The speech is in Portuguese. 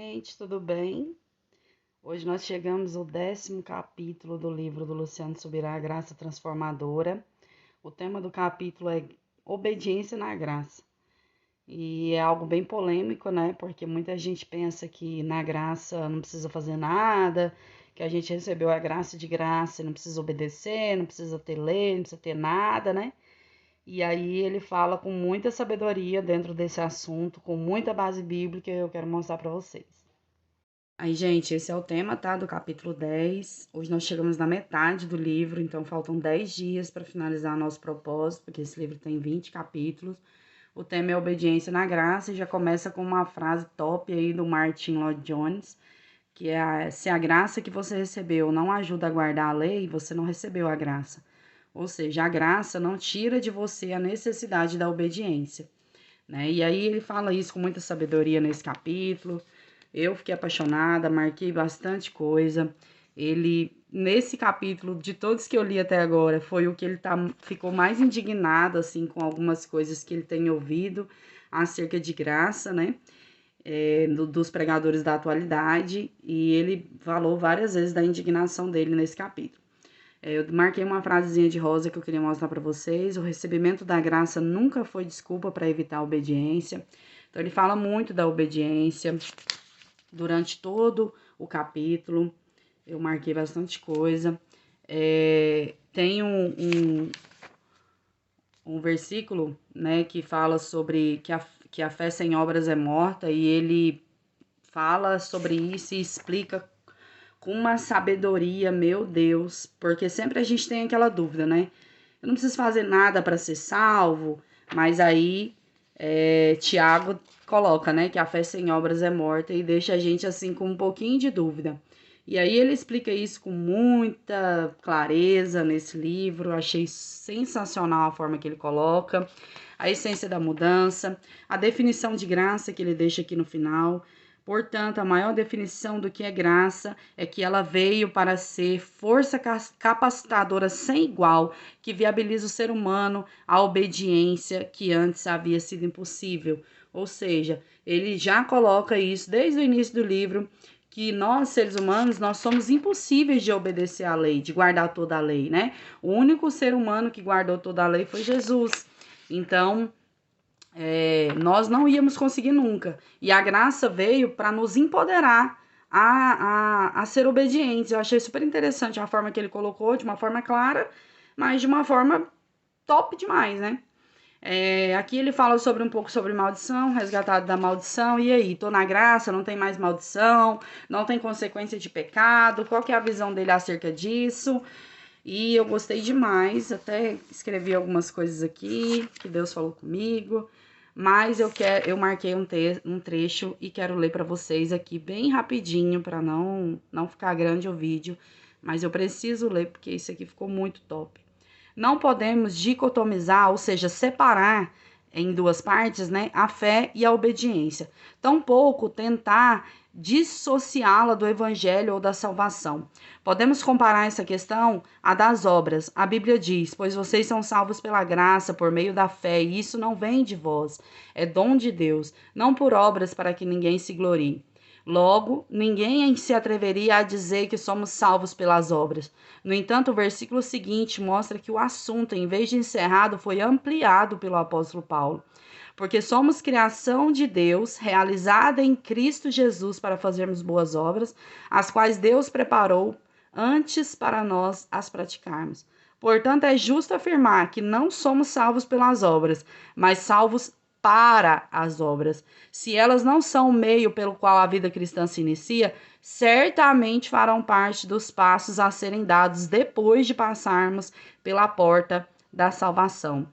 Gente, tudo bem? Hoje nós chegamos ao 10º capítulo do livro do Luciano Subirá, Graça Transformadora. O tema do capítulo é Obediência na Graça. E é algo bem polêmico, né? Porque muita gente pensa que na graça não precisa fazer nada, que a gente recebeu a graça de graça e não precisa obedecer, não precisa ter lei, não precisa ter nada, né? E aí ele fala com muita sabedoria dentro desse assunto, com muita base bíblica, e eu quero mostrar para vocês. Aí, gente, esse é o tema, tá? Do capítulo 10. Hoje nós chegamos na metade do livro, então faltam 10 dias para finalizar nosso propósito, porque esse livro tem 20 capítulos. O tema é obediência na graça e já começa com uma frase top aí do Martin Lloyd Jones, que é: se a graça que você recebeu não ajuda a guardar a lei, você não recebeu a graça. Ou seja, a graça não tira de você a necessidade da obediência, né? E aí ele fala isso com muita sabedoria nesse capítulo. Eu fiquei apaixonada, marquei bastante coisa. Ele, nesse capítulo, de todos que eu li até agora, foi o que ele ficou mais indignado, assim, com algumas coisas que ele tem ouvido acerca de graça, né? Dos pregadores da atualidade. E ele falou várias vezes da indignação dele nesse capítulo. Eu marquei uma frasezinha de Rosa que eu queria mostrar para vocês. O recebimento da graça nunca foi desculpa para evitar a obediência. Então, ele fala muito da obediência durante todo o capítulo. Eu marquei bastante coisa. Tem um versículo, né, que fala sobre que a fé sem obras é morta, e ele fala sobre isso e explica com uma sabedoria, meu Deus, porque sempre a gente tem aquela dúvida, né? Eu não preciso fazer nada para ser salvo, mas aí Tiago coloca, né, que a fé sem obras é morta e deixa a gente assim com um pouquinho de dúvida. E aí ele explica isso com muita clareza nesse livro. Achei sensacional a forma que ele coloca, a essência da mudança, a definição de graça que ele deixa aqui no final. Portanto, a maior definição do que é graça é que ela veio para ser força capacitadora sem igual, que viabiliza o ser humano a obediência que antes havia sido impossível. Ou seja, ele já coloca isso desde o início do livro, que nós, seres humanos, nós somos impossíveis de obedecer à lei, de guardar toda a lei, né? O único ser humano que guardou toda a lei foi Jesus. Então, nós não íamos conseguir nunca. E a graça veio para nos empoderar a ser obedientes. Eu achei super interessante a forma que ele colocou, de uma forma clara, mas de uma forma top demais, né? Aqui ele fala sobre um pouco sobre maldição, resgatado da maldição. E aí, tô na graça, não tem mais maldição, não tem consequência de pecado. Qual que é a visão dele acerca disso? E eu gostei demais, até escrevi algumas coisas aqui que Deus falou comigo, mas eu marquei um trecho e quero ler para vocês aqui bem rapidinho para não ficar grande o vídeo, mas eu preciso ler porque isso aqui ficou muito top. Não podemos dicotomizar, ou seja, separar em duas partes, né, a fé e a obediência. Tampouco tentar dissociá-la do evangelho ou da salvação. Podemos comparar essa questão à das obras. A Bíblia diz: pois vocês são salvos pela graça, por meio da fé, e isso não vem de vós, é dom de Deus, não por obras para que ninguém se glorie. Logo, ninguém se atreveria a dizer que somos salvos pelas obras. No entanto, o versículo seguinte mostra que o assunto, em vez de encerrado, foi ampliado pelo apóstolo Paulo. Porque somos criação de Deus, realizada em Cristo Jesus para fazermos boas obras, as quais Deus preparou antes para nós as praticarmos. Portanto, é justo afirmar que não somos salvos pelas obras, mas salvos para as obras. Se elas não são o meio pelo qual a vida cristã se inicia, certamente farão parte dos passos a serem dados depois de passarmos pela porta da salvação.